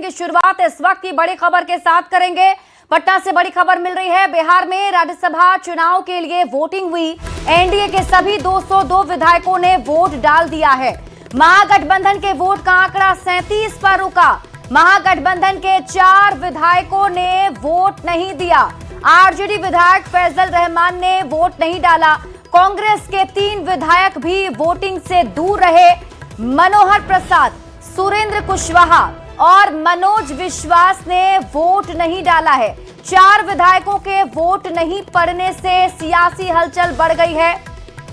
की शुरुआत इस वक्त की बड़ी खबर के साथ करेंगे। पटना से बड़ी खबर मिल रही है। बिहार में राज्यसभा चुनाव के लिए वोटिंग हुई। एनडीए के सभी 202 विधायकों ने वोट डाल दिया है। महागठबंधन के वोट का आंकड़ा 37 पर रुका। महागठबंधन के 4 विधायकों ने वोट नहीं दिया। आरजेडी विधायक फैजल रहमान ने वोट नहीं डाला। कांग्रेस के 3 विधायक भी वोटिंग से दूर रहे। मनोहर प्रसाद, सुरेंद्र कुशवाहा और मनोज विश्वास ने वोट नहीं डाला है। 4 विधायकों के वोट नहीं पड़ने से सियासी हलचल बढ़ गई है।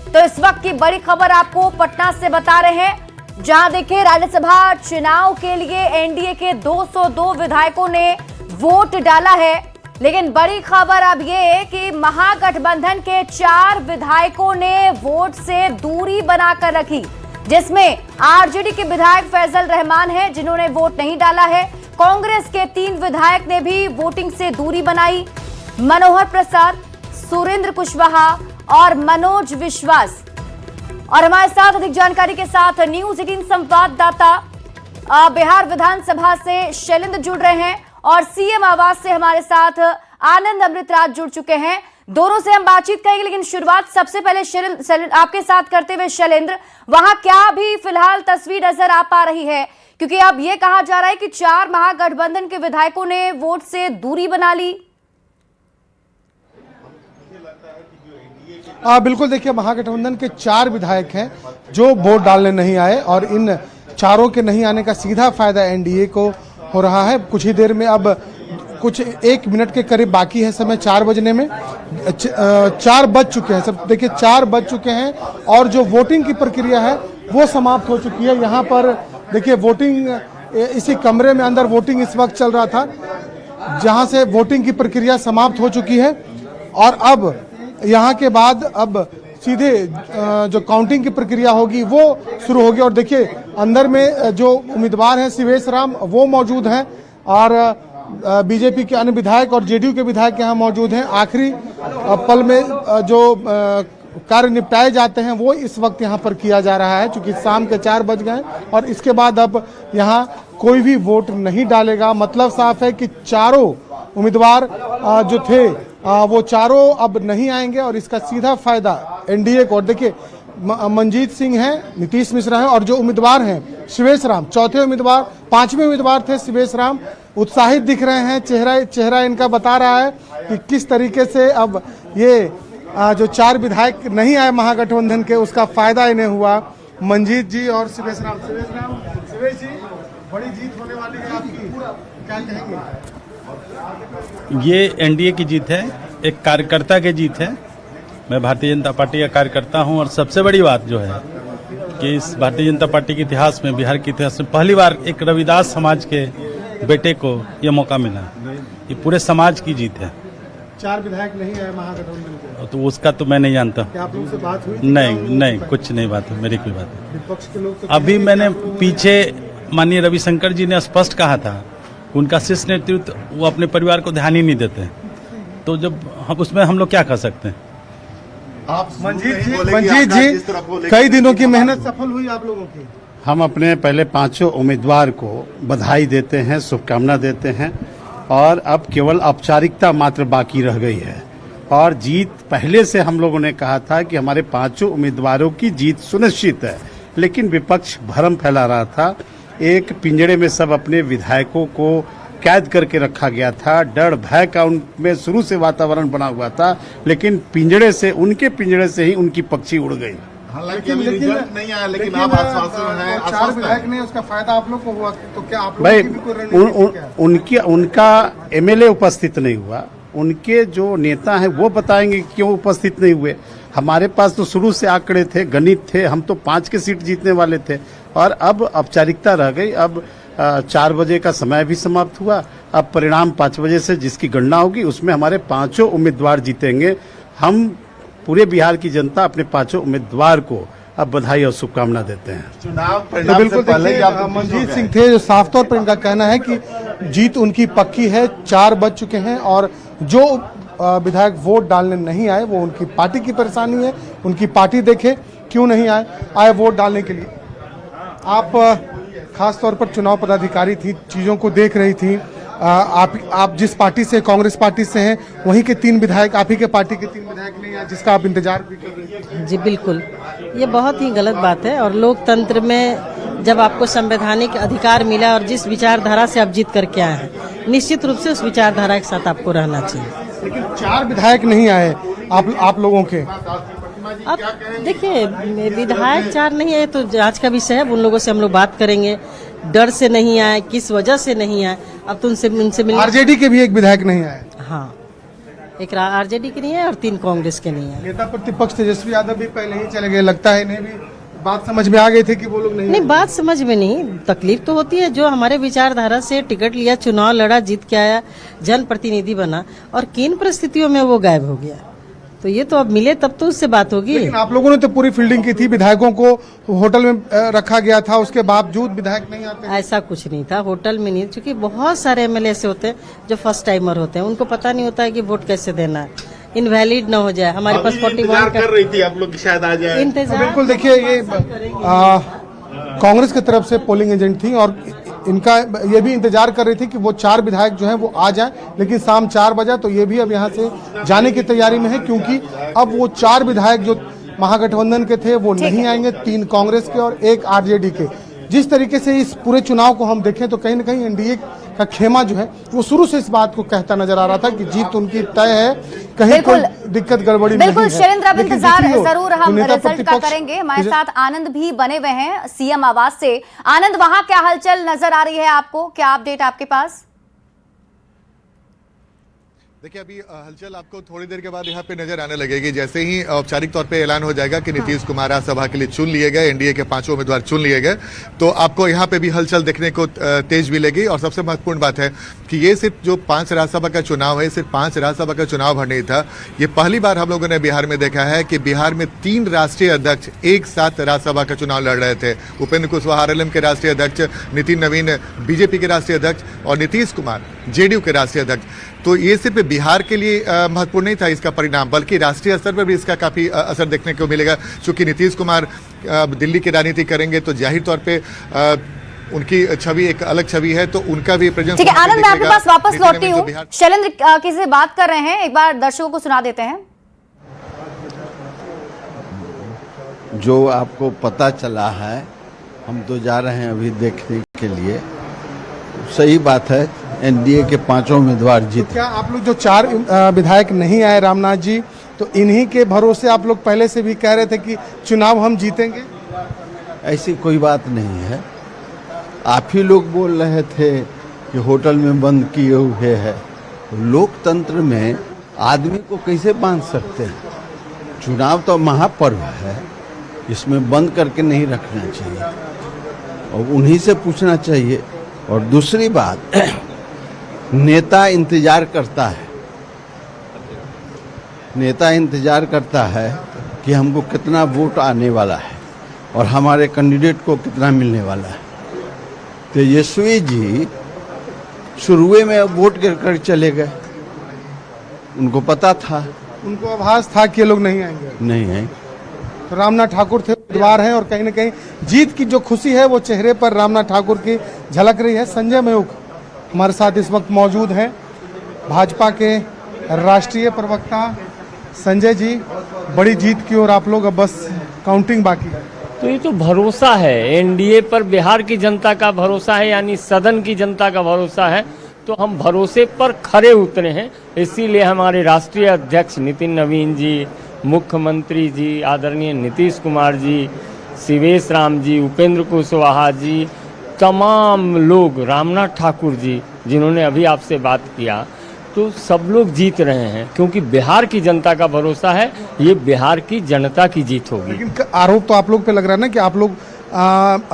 तो इस वक्त की बड़ी खबर आपको पटना से बता रहे हैं, जहां देखिए राज्यसभा चुनाव के लिए एनडीए के 202 विधायकों ने वोट डाला है। लेकिन बड़ी खबर अब ये कि महागठबंधन के 4 विधायकों ने वोट से दूरी बनाकर रखी, जिसमें आरजेडी के विधायक फैजल रहमान हैं, जिन्होंने वोट नहीं डाला है। कांग्रेस के 3 विधायक ने भी वोटिंग से दूरी बनाई। मनोहर प्रसाद, सुरेंद्र कुशवाहा और मनोज विश्वास। और हमारे साथ अधिक जानकारी के साथ न्यूज 18 संवाददाता बिहार विधानसभा से शैलेंद्र जुड़ रहे हैं और सीएम आवास से हमारे साथ आनंद अमृतराज जुड़ चुके हैं। दोनों से हम बातचीत करेंगे, लेकिन शुरुआत सबसे पहले आपके साथ करते हुए शैलेंद्र, वहां क्या भी फिलहाल तस्वीर नजर आ पा रही है? क्योंकि अब यह कहा जा रहा है कि 4 महागठबंधन के विधायकों ने वोट से दूरी बना ली। बिल्कुल, देखिए महागठबंधन के 4 विधायक हैं जो वोट डालने नहीं आए और इन चारों के नहीं आने का सीधा फायदा एनडीए को हो रहा है। कुछ ही देर में अब कुछ 1 मिनट के करीब बाकी है समय 4 बजने में। 4 बज चुके हैं। सब देखिए 4 बज चुके हैं और जो वोटिंग की प्रक्रिया है वो समाप्त हो चुकी है। यहाँ पर देखिए वोटिंग, इसी कमरे में अंदर वोटिंग इस वक्त चल रहा था, जहाँ से वोटिंग की प्रक्रिया समाप्त हो चुकी है। और अब यहाँ के बाद अब सीधे जो काउंटिंग की प्रक्रिया होगी वो शुरू होगी। और देखिए अंदर में जो उम्मीदवार हैं शिवेश राम, वो मौजूद हैं और बीजेपी के अन्य विधायक और जेडीयू के विधायक यहाँ मौजूद हैं। आखिरी पल में जो कार्य निपटाए जाते हैं वो इस वक्त यहाँ पर किया जा रहा है, क्योंकि शाम के 4 बज गए और इसके बाद अब यहाँ कोई भी वोट नहीं डालेगा। मतलब साफ है कि चारों उम्मीदवार जो थे वो चारों अब नहीं आएंगे और इसका सीधा फायदा एनडीए को। और देखिए मंजीत सिंह हैं, नीतीश मिश्रा हैं और जो उम्मीदवार हैं शिवेश राम, चौथे उम्मीदवार, 5वें उम्मीदवार थे शिवेश राम, उत्साहित दिख रहे हैं। चेहरा इनका बता रहा है कि किस तरीके से अब ये जो 4 विधायक नहीं आए महागठबंधन के, उसका फायदा इन्हें हुआ। मंजीत जी और शिवेश जी, बड़ी जीत होने वाली है आपकी, क्या कहेंगे? ये एनडीए की जीत है, एक कार्यकर्ता की जीत है। मैं भारतीय जनता पार्टी का कार्यकर्ता हूं और सबसे बड़ी बात जो है कि इस भारतीय जनता पार्टी के इतिहास में, बिहार के इतिहास में पहली बार एक रविदास समाज के बेटे को ये मौका मिला। ये पूरे समाज की जीत है। 4 विधायक नहीं आए महागठबंधन के, तो उसका तो मैं नहीं जानता। क्या आप लोगों से बात हुई? नहीं, कुछ नहीं बात है, मेरी कोई बात नहीं। विपक्ष के लोग तो अभी मैंने पीछे माननीय रविशंकर जी ने स्पष्ट कहा था, उनका शीर्ष नेतृत्व वो अपने परिवार को ध्यान ही नहीं देते, तो जब हम उसमें हम लोग क्या कर सकते हैं? आप मंजीत जी, कई दिनों की मेहनत सफल हुई आप लोगों की। हम अपने पहले 5 उम्मीदवार को बधाई देते हैं, शुभकामना देते हैं और अब केवल औपचारिकता मात्र बाकी रह गई है। और जीत पहले से हम लोगों ने कहा था कि हमारे 5 उम्मीदवारों की जीत सुनिश्चित है, लेकिन विपक्ष भ्रम फैला रहा था। एक पिंजड़े में सब अपने विधायकों को कैद करके रखा गया था, डर भय का उनमें शुरू से वातावरण बना हुआ था, लेकिन उनके पिंजड़े से ही उनकी पक्षी उड़ गई। हालांकि रिजल्ट नहीं आया, लेकिन आप आश्वासन हैं। 4 विधायक ने उसका फायदा आप लोग को हुआ, तो क्या आप लोगों की भी कोई रणनीति है? उनका एमएलए उपस्थित नहीं हुआ, उनके जो नेता हैं वो बताएंगे क्यों उपस्थित नहीं हुए। हमारे पास तो शुरू से आंकड़े थे, गणित थे, हम तो 5 के सीट जीतने वाले थे और अब औपचारिकता रह गई। अब 4 बजे का समय भी समाप्त हुआ। अब परिणाम 5 बजे से जिसकी गणना होगी उसमें हमारे 5 उम्मीदवार जीतेंगे। हम पूरे बिहार की जनता अपने 5 उम्मीदवार को अब बधाई और शुभकामना देते हैं। चुनाव परिणाम से पहले मंजीत सिंह थे, जो साफ तौर पर इनका कहना है कि जीत उनकी पक्की है। 4 बज चुके हैं और जो विधायक वोट डालने नहीं आए वो उनकी पार्टी की परेशानी है। उनकी पार्टी देखे क्यों नहीं आए वोट डालने के लिए। आप खास तौर पर चुनाव पदाधिकारी थी, चीज़ों को देख रही थी। आप जिस पार्टी से, कांग्रेस पार्टी से हैं, वहीं के 3 विधायक, आप ही के पार्टी के 3 विधायक नहीं आए, जिसका आप इंतजार भी कर रहे थे। जी बिल्कुल, ये बहुत ही गलत बात है। और लोकतंत्र में जब आपको संवैधानिक अधिकार मिला और जिस विचारधारा से आप जीत करके आए हैं, निश्चित रूप से उस विचारधारा के साथ आपको रहना चाहिए। लेकिन 4 विधायक नहीं आए आप लोगों के। अब देखिए, विधायक 4 नहीं आए तो जांच का विषय है, उन लोगों से हम लोग बात करेंगे। डर से नहीं आए, किस वजह से नहीं आए, अब तो उनसे मिलने। आरजेडी के भी एक विधायक नहीं आए। हाँ, एक आरजेडी के नहीं है और 3 कांग्रेस के नहीं है। नेता प्रतिपक्ष तेजस्वी यादव भी पहले ही चले गए, लगता है इन्हें भी बात समझ में आ गई थी कि वो लोग नहीं। बात समझ में नहीं, तकलीफ तो होती है। जो हमारे विचारधारा से टिकट लिया, चुनाव लड़ा, जीत के आया, जनप्रतिनिधि बना, और किन परिस्थितियों में वो गायब हो गया, तो ये तो अब मिले तब तो उससे बात होगी। लेकिन आप लोगों ने तो पूरी फील्डिंग की थी, विधायकों को होटल में रखा गया था, उसके बावजूद विधायक नहीं आते। ऐसा कुछ नहीं था, होटल में नहीं, क्योंकि बहुत सारे एमएलए ऐसे होते हैं जो फर्स्ट टाइमर होते हैं, उनको पता नहीं होता है कि वोट कैसे देना है, इनवैलिड न हो जाए। हमारे पास 41 कर रही थी आप लोग की शायद आ जाए इंतजार। बिल्कुल, देखिए ये कांग्रेस की तरफ से पोलिंग एजेंट थी और इनका ये भी इंतजार कर रही थी कि वो 4 विधायक जो हैं वो आ जाएं, लेकिन शाम 4 बजा तो ये भी अब यहाँ से जाने की तैयारी में है, क्योंकि अब वो 4 विधायक जो महागठबंधन के थे वो नहीं आएंगे, 3 कांग्रेस के और 1 आरजेडी के। जिस तरीके से इस पूरे चुनाव को हम देखें तो कहीं ना कहीं एनडीए का खेमा जो है वो शुरू से इस बात को कहता नजर आ रहा था कि जीत उनकी तय है, कहीं कोई दिक्कत गड़बड़ी नहीं है। बिल्कुल शैलेंद्र, अब इंतजार जरूर हम नेता रिजल्ट का करेंगे। हमारे साथ आनंद भी बने हुए हैं सीएम आवास से। आनंद, वहां क्या हलचल नजर आ रही है आपको, क्या अपडेट आपके पास? देखिए, अभी हलचल आपको थोड़ी देर के बाद यहाँ पे नजर आने लगेगी। जैसे ही औपचारिक तौर पे ऐलान हो जाएगा कि नीतीश कुमार राज्यसभा के लिए चुन लिए गए, एनडीए के 5 उम्मीदवार चुन लिए गए, तो आपको यहाँ पे भी हलचल देखने को तेज मिलेगी। और सबसे महत्वपूर्ण बात है कि ये सिर्फ जो 5 राज्यसभा का चुनाव है, सिर्फ 5 राज्यसभा का चुनाव भर नहीं था। ये पहली बार हम लोगों ने बिहार में देखा है कि बिहार में 3 राष्ट्रीय अध्यक्ष एक साथ राज्यसभा का चुनाव लड़ रहे थे। उपेंद्र कुशवाहा आरएलएम के राष्ट्रीय अध्यक्ष, नितिन नवीन बीजेपी के राष्ट्रीय अध्यक्ष और नीतीश कुमार जेडीयू के राष्ट्रीय अध्यक्ष। तो ये सिर्फ बिहार के लिए महत्वपूर्ण नहीं था इसका परिणाम, बल्कि राष्ट्रीय स्तर पर भी इसका काफी असर देखने को मिलेगा। क्योंकि नीतीश कुमार दिल्ली की राजनीति करेंगे तो जाहिर तौर पे उनकी छवि एक अलग छवि है, तो उनका भी प्रेजेंस। ठीक है आनंद, मैं आपके पास वापस लौटती हूँ। शैलेंद्र किसी से बात कर रहे हैं, एक बार दर्शकों को सुना देते हैं। जो आपको पता चला है, हम तो जा रहे हैं अभी देखने के लिए। सही बात है, एनडीए के 5 उम्मीदवार जीते। क्या आप लोग जो 4 विधायक नहीं आए रामनाथ जी, तो इन्हीं के भरोसे आप लोग पहले से भी कह रहे थे कि चुनाव हम जीतेंगे? ऐसी कोई बात नहीं है, आप ही लोग बोल रहे थे कि होटल में बंद किए हुए है। लोकतंत्र में आदमी को कैसे बांध सकते हैं? चुनाव तो महापर्व है, इसमें बंद करके नहीं रखना चाहिए और उन्हीं से पूछना चाहिए। और दूसरी बात, नेता इंतजार करता है, नेता इंतजार करता है कि हमको कितना वोट आने वाला है और हमारे कैंडिडेट को कितना मिलने वाला है। तेजस्वी जी शुरुए में वोट गिरकर चले गए, उनको पता था, उनको आभास था कि ये लोग नहीं आएंगे। नहीं है तो रामनाथ ठाकुर थे, उम्मीदवार हैं और कहीं ना कहीं जीत की जो खुशी है वो चेहरे पर रामनाथ ठाकुर की झलक रही है। संजय मयूख हमारे साथ इस वक्त मौजूद हैं, भाजपा के राष्ट्रीय प्रवक्ता। संजय जी, बड़ी जीत की और आप लोग अब बस काउंटिंग बाकी है। तो ये तो भरोसा है एनडीए पर, बिहार की जनता का भरोसा है, यानी सदन की जनता का भरोसा है। तो हम भरोसे पर खरे उतरे हैं, इसीलिए हमारे राष्ट्रीय अध्यक्ष नितिन नवीन जी, मुख्यमंत्री जी आदरणीय नीतीश कुमार जी, शिवेश राम जी, उपेंद्र कुशवाहा जी, तमाम लोग, रामनाथ ठाकुर जी जिन्होंने अभी आपसे बात किया, तो सब लोग जीत रहे हैं क्योंकि बिहार की जनता का भरोसा है, ये बिहार की जनता की जीत होगी। लेकिन आरोप तो आप लोग पे लग रहा है ना कि आप लोग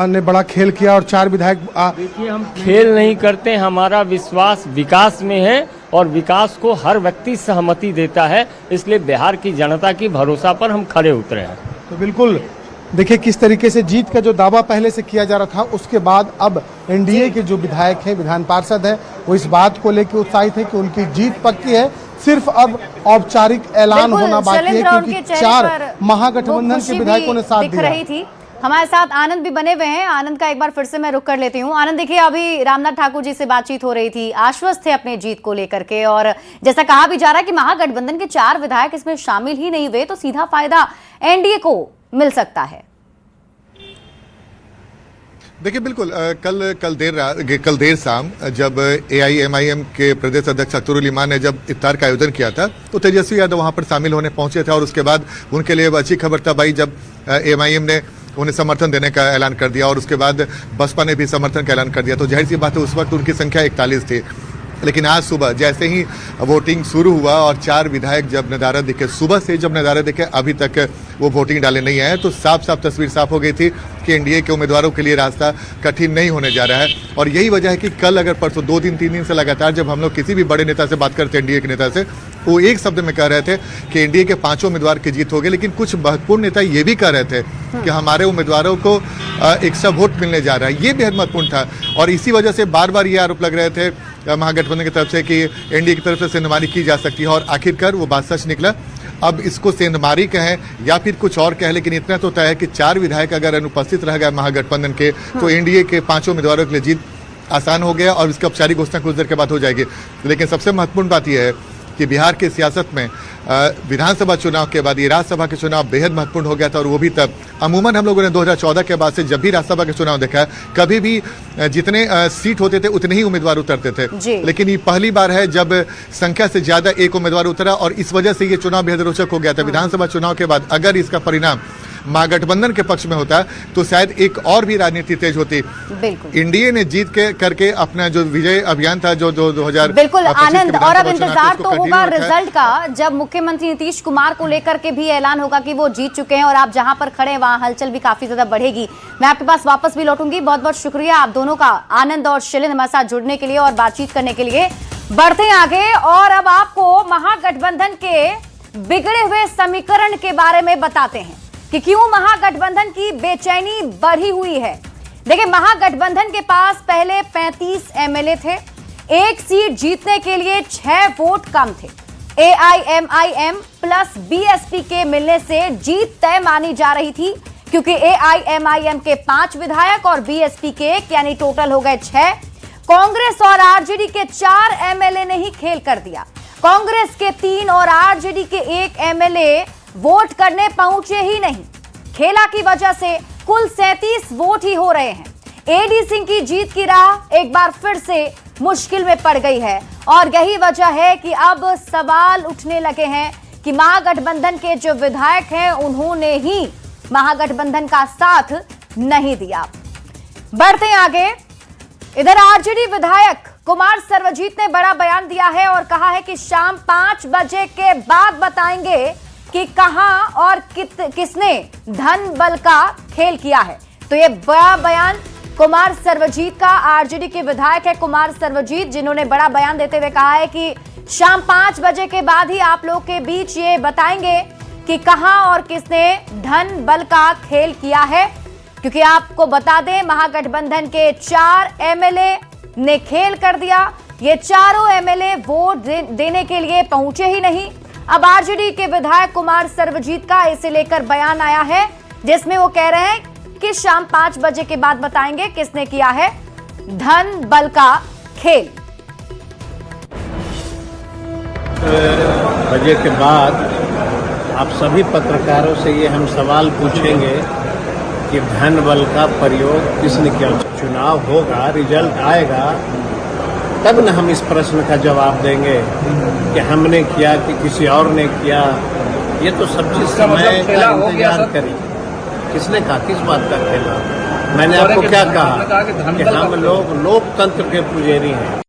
ने बड़ा खेल किया और 4 विधायक। देखिए, हम खेल नहीं करते, हमारा विश्वास विकास में है और विकास को हर व्यक्ति सहमति देता है, इसलिए बिहार की जनता की भरोसा पर हम खड़े उतरे हैं। तो बिल्कुल देखिए किस तरीके से जीत का जो दावा पहले से किया जा रहा था, उसके बाद अब एनडीए के जो विधायक हैं, विधान पार्षद हैं, वो इस बात को लेकर उत्साहित है कि उनकी जीत पक्की है। सिर्फ अब औपचारिक ऐलान होना बाकी है, क्योंकि 4 महागठबंधन के विधायकों ने साथ दिया। रही थी हमारे साथ आनंद भी बने हुए हैं। आनंद का एक बार फिर से मैं रुक कर लेती हूँ। आनंद, देखिए अभी रामनाथ ठाकुर जी से बातचीत हो रही थी, आश्वस्त थे अपने जीत को लेकर के, और जैसा कहा भी जा रहा है कि महागठबंधन के 4 विधायक इसमें शामिल ही नहीं हुए तो सीधा फायदा एनडीए को मिल सकता है। देखिए बिल्कुल, कल देर शाम जब AIMIM के प्रदेश अध्यक्ष अख्तर उल इमान ने जब इफ्तार का आयोजन किया था तो तेजस्वी यादव वहां पर शामिल होने पहुंचे थे, और उसके बाद उनके लिए अच्छी खबर तब आई जब AIMIM ने उन्हें समर्थन देने का ऐलान कर दिया, और उसके बाद बसपा ने भी समर्थन का ऐलान कर दिया। तो जाहिर सी बात है उस वक्त उनकी संख्या 41 थी। लेकिन आज सुबह जैसे ही वोटिंग शुरू हुआ और 4 विधायक जब नज़ारा दिखे, सुबह से जब नज़ारा दिखे अभी तक वो वोटिंग डाले नहीं आए, तो साफ साफ तस्वीर साफ हो गई थी कि एनडीए के उम्मीदवारों के लिए रास्ता कठिन नहीं होने जा रहा है। और यही वजह है कि कल अगर परसों 2 दिन 3 दिन से लगातार जब हम लोग किसी भी बड़े नेता से बात करते हैं, एनडीए के नेता से, वो एक शब्द में कह रहे थे कि एनडीए के 5 उम्मीदवार की जीत होगी। लेकिन कुछ महत्वपूर्ण नेता ये भी कह रहे थे कि हमारे उम्मीदवारों को एक्स्ट्रा वोट मिलने जा रहा है। ये बेहद महत्वपूर्ण था, और इसी वजह से बार बार ये आरोप लग रहे थे महागठबंधन की तरफ से कि एनडीए की तरफ से सेंधमारी की जा सकती है, और आखिरकार वो बात सच निकला। अब इसको सेंधमारी कहें या फिर कुछ और कहें, लेकिन इतना तो तय है कि 4 विधायक अगर अनुपस्थित रह गए महागठबंधन के तो एनडीए के 5 उम्मीदवारों के लिए जीत आसान हो गया, और इसकी औपचारिक घोषणा कुछ देर के बाद हो जाएगी। लेकिन सबसे महत्वपूर्ण बात यह है कि बिहार की सियासत में विधानसभा चुनाव के बाद ये राज्यसभा के चुनाव बेहद महत्वपूर्ण हो गया था, और वो भी तब अमूमन हम लोगों ने 2014 के बाद से जब भी राज्यसभा के चुनाव देखा है, कभी भी जितने सीट होते थे उतने ही उम्मीदवार उतरते थे। लेकिन ये पहली बार है जब संख्या से ज्यादा एक उम्मीदवार उतरा, और इस वजह से ये चुनाव बेहद रोचक हो गया था। विधानसभा चुनाव के बाद अगर इसका परिणाम महागठबंधन के पक्ष में होता तो शायद एक और भी राजनीति तेज होती। एनडीए ने जीत के करके अपना जो विजय अभियान था जो 2000 बिल्कुल आनंद, और अब इंतजार तो होगा रिजल्ट का, जब मुख्यमंत्री नीतीश कुमार को लेकर के भी ऐलान होगा कि वो जीत चुके हैं, और आप जहां पर खड़े हैं वहां हलचल भी काफी ज्यादा बढ़ेगी। मैं आपके पास वापस भी लौटूंगी। बहुत बहुत शुक्रिया आप दोनों का, आनंद और शिलिन, हमारे साथ जुड़ने के लिए और बातचीत करने के लिए। बढ़ते आगे, और अब आपको महागठबंधन के बिगड़े हुए समीकरण के बारे में बताते हैं कि क्यों महागठबंधन की बेचैनी बढ़ी हुई है। देखिए, महागठबंधन के पास पहले 35 एमएलए थे, 1 सीट जीतने के लिए 6 वोट कम थे। AIMIM प्लस BSP के मिलने से जीत तय मानी जा रही थी, क्योंकि AIMIM के 5 विधायक और BSP के 1, यानी टोटल हो गए 6। कांग्रेस और आरजेडी के 4 एमएलए ने ही खेल कर दिया। कांग्रेस के 3 और आरजेडी के 1 एमएलए वोट करने पहुंचे ही नहीं। खेला की वजह से कुल 37 वोट ही हो रहे हैं। AD सिंह की जीत की राह एक बार फिर से मुश्किल में पड़ गई है, और यही वजह है कि अब सवाल उठने लगे हैं कि महागठबंधन के जो विधायक हैं उन्होंने ही महागठबंधन का साथ नहीं दिया। बढ़ते आगे, इधर आरजेडी विधायक कुमार सर्वजीत ने बड़ा बयान दिया है और कहा है कि शाम 5 बजे के बाद बताएंगे कि कहां और किसने धन बल का खेल किया है। तो ये बड़ा बयान कुमार सर्वजीत का, आरजेडी के विधायक है कुमार सर्वजीत, जिन्होंने बड़ा बयान देते हुए कहा है कि शाम 5 बजे के बाद ही आप लोग के बीच ये बताएंगे कि कहां और किसने धन बल का खेल किया है। क्योंकि आपको बता दें, महागठबंधन के 4 एमएलए ने खेल कर दिया। ये चारों एमएलए वोट देने के लिए पहुंचे ही नहीं। अब आरजेडी के विधायक कुमार सर्वजीत का इसे लेकर बयान आया है, जिसमें वो कह रहे हैं कि शाम 5 बजे के बाद बताएंगे किसने किया है धन बल का खेल। बजे के बाद आप सभी पत्रकारों से ये हम सवाल पूछेंगे कि धन बल का प्रयोग किसने किया। चुनाव होगा, रिजल्ट आएगा, तब न हम इस प्रश्न का जवाब देंगे कि हमने किया कि किसी और ने किया। ये तो सब चीज समय का इंतजार करिए। किसने कहा, किस बात का खेला? मैंने आपको क्या कहा कि हम लोग लोकतंत्र के पुजारी हैं।